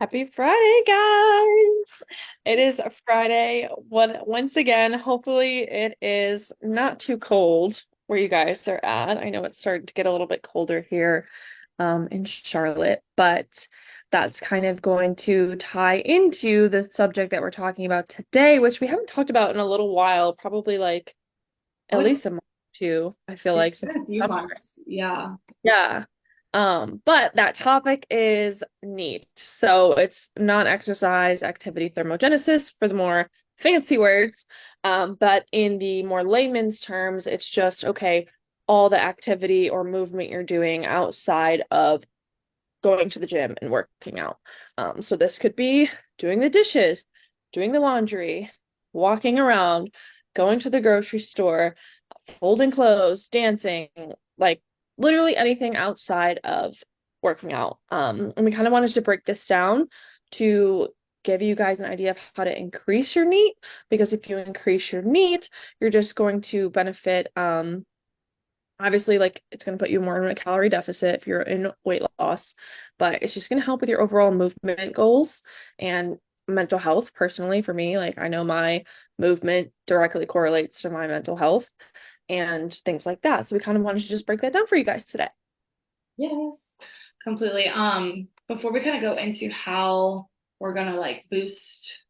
Happy Friday, guys! It is a Friday. Once again, hopefully it is not too cold where you guys are at. I know it's starting to get a little bit colder here in Charlotte, but that's kind of going to tie into the subject that we're talking about today, which we haven't talked about in a little while, probably like Oh, at least a month or two, I feel it's like, since been a few summer. months. Yeah. Yeah. But that topic is neat. So it's non-exercise activity thermogenesis for the more fancy words. But in the more layman's terms, it's just okay, all the activity or movement you're doing outside of going to the gym and working out. So this could be doing the dishes, doing the laundry, walking around, going to the grocery store, folding clothes, dancing, like literally anything outside of working out. And we kind of wanted to break this down to give you guys an idea of how to increase your NEAT, because if you increase your NEAT, you're just going to benefit obviously, like it's going to put you more in a calorie deficit if you're in weight loss, but it's just going to help with your overall movement goals and mental health. Personally, for me, like I know my movement directly correlates to my mental health and things like that. So we kind of wanted to just break that down for you guys today. Yes. Completely. Before we kind of go into how we're gonna like boost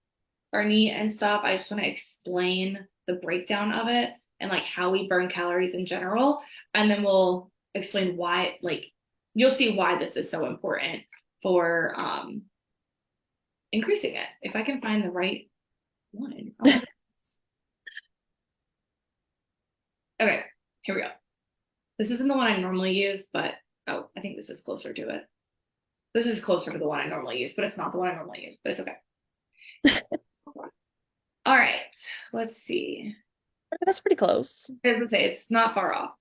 our NEAT and stuff, I just want to explain the breakdown of it and like how we burn calories in general. And then we'll explain why, like you'll see why this is so important for increasing it. If I can find the right one. Oh my goodness. Okay, here we go. This isn't the one I normally use, but oh, I think this is closer to it. This is closer to the one I normally use, but it's not the one I normally use, but it's okay. All right, let's see. That's pretty close. As I say, it's not far off.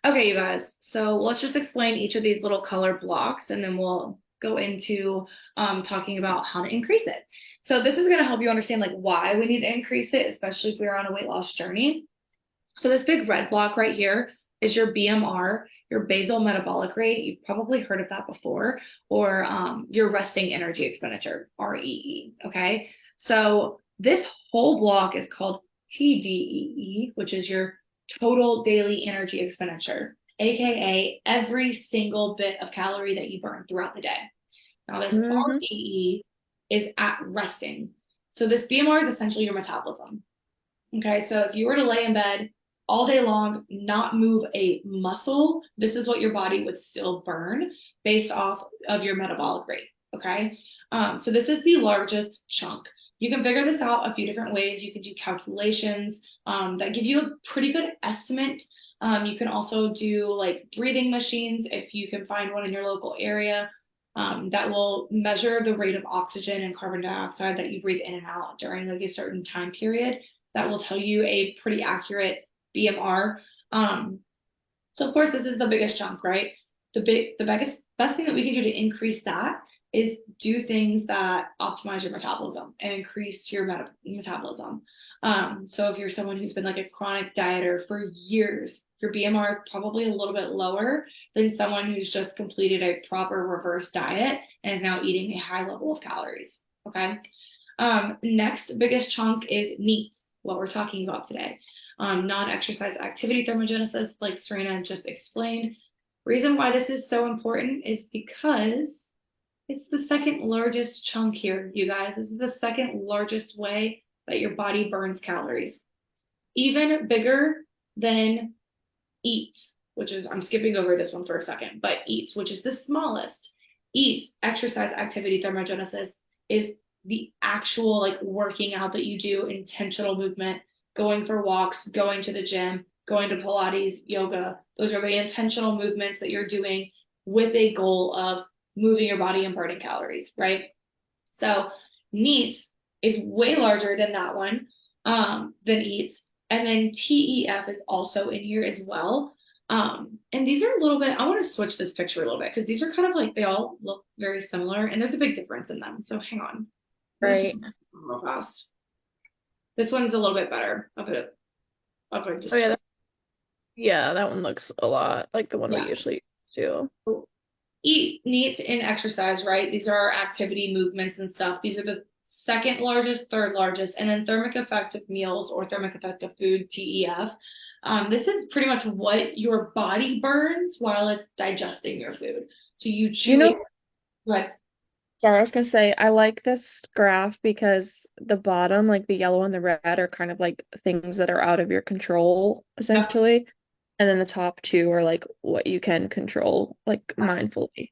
Okay, you guys. So let's just explain each of these little color blocks and then we'll go into talking about how to increase it. So this is going to help you understand like why we need to increase it, especially if we're on a weight loss journey. So this big red block right here is your BMR, your basal metabolic rate. You've probably heard of that before, or your resting energy expenditure, REE. Okay. So this whole block is called TDEE, which is your total daily energy expenditure, AKA every single bit of calorie that you burn throughout the day. Now, this Hmm. REE is at resting. So this BMR is essentially your metabolism. Okay, so if you were to lay in bed all day long, not move a muscle, this is what your body would still burn based off of your metabolic rate. Okay, so this is the largest chunk. You can figure this out a few different ways. You can do calculations that give you a pretty good estimate. You can also do like breathing machines if you can find one in your local area that will measure the rate of oxygen and carbon dioxide that you breathe in and out during like a certain time period that will tell you a pretty accurate BMR. Um, so of course, this is the biggest chunk, right? The biggest best thing that we can do to increase that is do things that optimize your metabolism and increase your metabolism. So if you're someone who's been like a chronic dieter for years, your BMR is probably a little bit lower than someone who's just completed a proper reverse diet and is now eating a high level of calories. Okay. Next biggest chunk is NEAT, what we're talking about today. Non-exercise activity thermogenesis, like Serena just explained. Reason why this is so important is because it's the second largest chunk here, you guys. This is the second largest way that your body burns calories. Even bigger than eats, which is, I'm skipping over this one for a second, but eats, which is the smallest. Eats, exercise activity thermogenesis is the actual like working out that you do, intentional movement, going for walks, going to the gym, going to Pilates, yoga. Those are the intentional movements that you're doing with a goal of moving your body and burning calories, right? So neats is way larger than that one, than eats. And then TEF is also in here as well. And these are a little bit, I want to switch this picture a little bit because these are kind of like, they all look very similar and there's a big difference in them. So hang on. This Right. is real fast. This one's a little bit better of a Oh display. yeah, that one looks a lot like the one we Yeah. usually do. eat, neat, and exercise, right? These are our activity movements and stuff. These are the second largest, third largest, and then thermic effective meals or thermic effective food, TEF. This is pretty much what your body burns while it's digesting your food. So you You chew it, know, but sorry, I was gonna say I like this graph because the bottom, like the yellow and the red, are kind of like things that are out of your control, yep, essentially. And then the top two are like what you can control, like mindfully.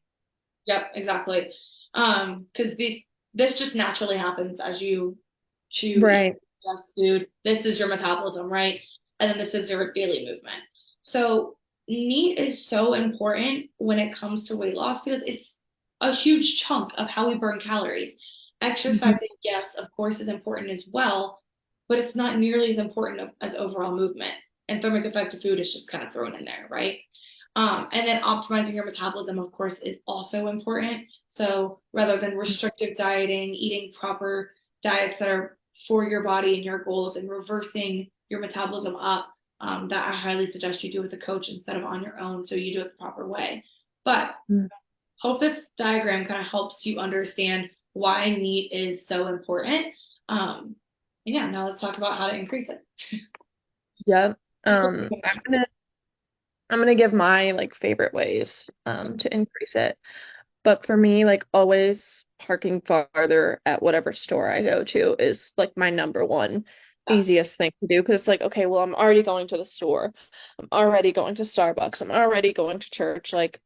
yep, exactly. Because this just naturally happens as you chew, eat, Right. digest food. This is your metabolism, right? And then this is your daily movement. So NEAT is so important when it comes to weight loss because it's a huge chunk of how we burn calories. Mhm. Exercising, yes, of course, is important as well, but it's not nearly as important as overall movement. And thermic effective food is just kind of thrown in there, right? And then optimizing your metabolism, of course, is also important. So rather than restrictive dieting, eating proper diets that are for your body and your goals and reversing your metabolism up, that I highly suggest you do with a coach instead of on your own so you do it the proper way. But Mm. hope this diagram kind of helps you understand why NEAT is so important. And yeah, now let's talk about how to increase it. Yep. Just I'm gonna give my like favorite ways to increase it. But for me, like always parking farther at whatever store I go to is like my number one yeah, easiest thing to do because it's like, okay, well, I'm already going to the store. I'm already going to Starbucks. I'm already going to church. Like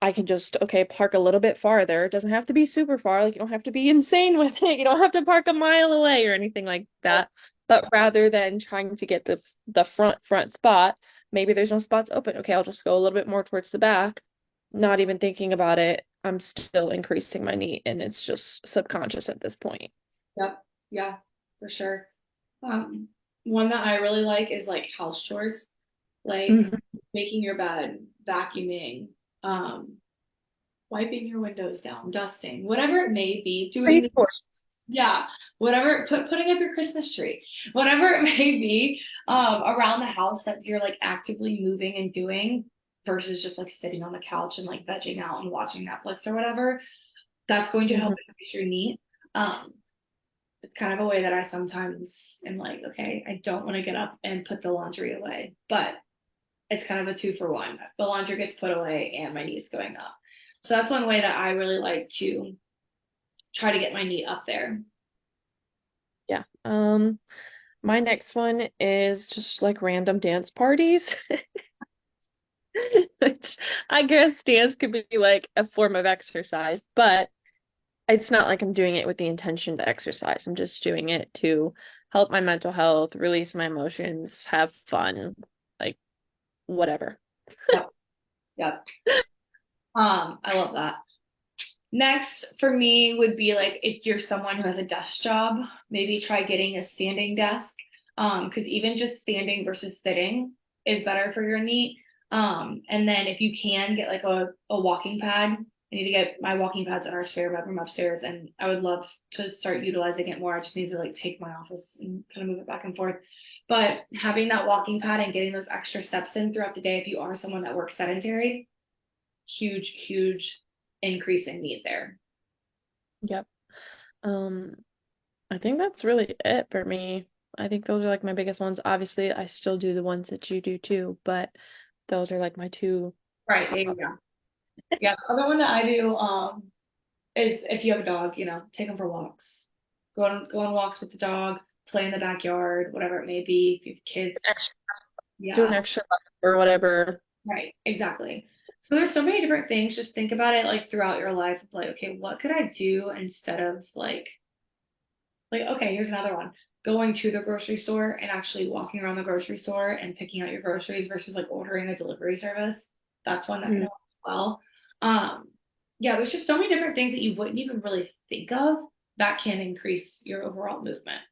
I can just, okay, park a little bit farther. It doesn't have to be super far. Like you don't have to be insane with it. You don't have to park a mile away or anything like that. But rather than trying to get the front spot, maybe there's no spots open. Okay, I'll just go a little bit more towards the back, not even thinking about it. I'm still increasing my need, and it's just subconscious at this point. yep, yeah, for sure. Um, One that I really like is like house chores, like Mhm. making your bed, vacuuming, um, wiping your windows down, dusting, whatever it may be, doing Free the for- yeah, whatever, putting up your Christmas tree, whatever it may be, around the house that you're like actively moving and doing versus just like sitting on the couch and like vegging out and watching Netflix or whatever. That's going to help Mhm. increase your need. Um, it's kind of a way that I sometimes am like, okay, I don't want to get up and put the laundry away, but it's kind of a two for one. The laundry gets put away and my needs going up. So that's one way that I really like to try to get my need up there. Yeah. My next one is just like random dance parties. Which I guess dance could be like a form of exercise, but it's not like I'm doing it with the intention to exercise. I'm just doing it to help my mental health, release my emotions, have fun, like whatever. Yep. Yep. I love that. Next for me would be like if you're someone who has a desk job, maybe try getting a standing desk. Because even just standing versus sitting is better for your knee. And then if you can get like a walking pad, I need to get my walking pads in our spare bedroom upstairs, and I would love to start utilizing it more. I just need to like take my office and kind of move it back and forth. But having that walking pad and getting those extra steps in throughout the day, if you are someone that works sedentary, huge, huge increase in need there. Yep. Um, I think that's really it for me. I think those are like my biggest ones. Obviously, I still do the ones that you do too, but those are like my two Right. Yeah. top. Yeah. Yeah. The other one that I do is if you have a dog, take them for walks. Go on walks with the dog, play in the backyard, whatever it may be. If you have kids, Extra, do an yeah, extra or whatever. right, exactly. So there's so many different things. Just think about it like throughout your life. It's like, okay, what could I do instead of like, okay, here's another one. Going to the grocery store and actually walking around the grocery store and picking out your groceries versus like ordering a delivery service. That's one that can Mhm. help as well. Um, yeah, there's just so many different things that you wouldn't even really think of that can increase your overall movement.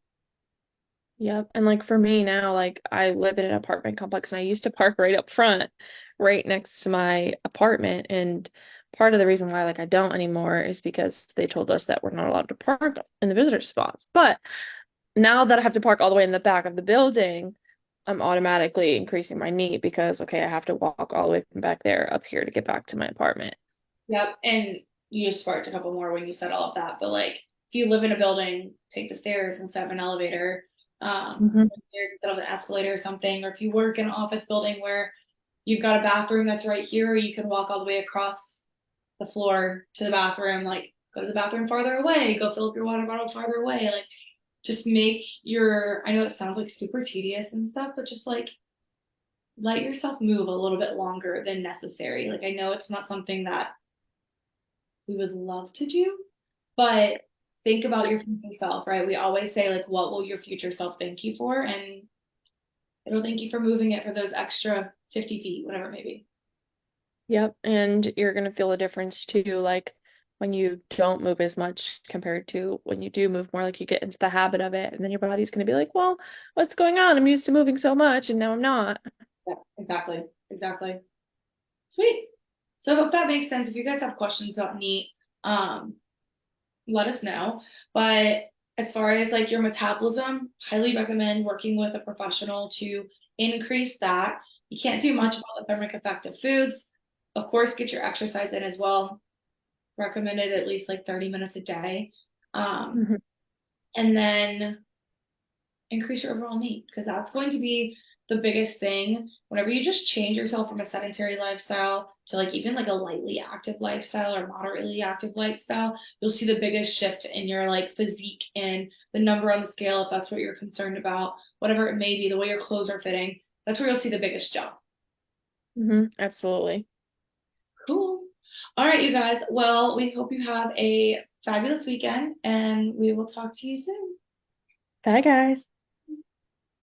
Yep. And like for me now, like I live in an apartment complex and I used to park right up front, right next to my apartment. And part of the reason why like I don't anymore is because they told us that we're not allowed to park in the visitor spots. But now that I have to park all the way in the back of the building, I'm automatically increasing my need because okay, I have to walk all the way from back there up here to get back to my apartment. Yep. And you just sparked a couple more when you said all of that. But like if you live in a building, take the stairs instead of an elevator, Hmm. stairs instead of an escalator or something. Or if you work in an office building where you've got a bathroom that's right here, you can walk all the way across the floor to the bathroom, like go to the bathroom farther away, go fill up your water bottle farther away. Like just make your, I know it sounds like super tedious and stuff, but just like let yourself move a little bit longer than necessary. Like I know it's not something that we would love to do, but think about your future self, right? We always say, like, what will your future self thank you for? And it'll thank you for moving it for those extra 50 feet, whatever it may be. Yep. And you're gonna feel a difference too, like when you don't move as much compared to when you do move more, like you get into the habit of it, and then your body's gonna be like, well, what's going on? I'm used to moving so much and now I'm not. Yeah, exactly. Exactly. Sweet. So I hope that makes sense. If you guys have questions about NEAT, um, let us know. But as far as like your metabolism, highly recommend working with a professional to increase that. You can't do much about the thermic effect of foods. Of course, get your exercise in as well. Recommended at least like 30 minutes a day. Um, Mhm. and then increase your overall need because that's going to be the biggest thing whenever you just change yourself from a sedentary lifestyle to like even like a lightly active lifestyle or moderately active lifestyle. You'll see the biggest shift in your like physique and the number on the scale if that's what you're concerned about, whatever it may be, the way your clothes are fitting. That's where you'll see the biggest jump. Absolutely. Cool. All right, you guys. Well, we hope you have a fabulous weekend and we will talk to you soon. Bye, guys.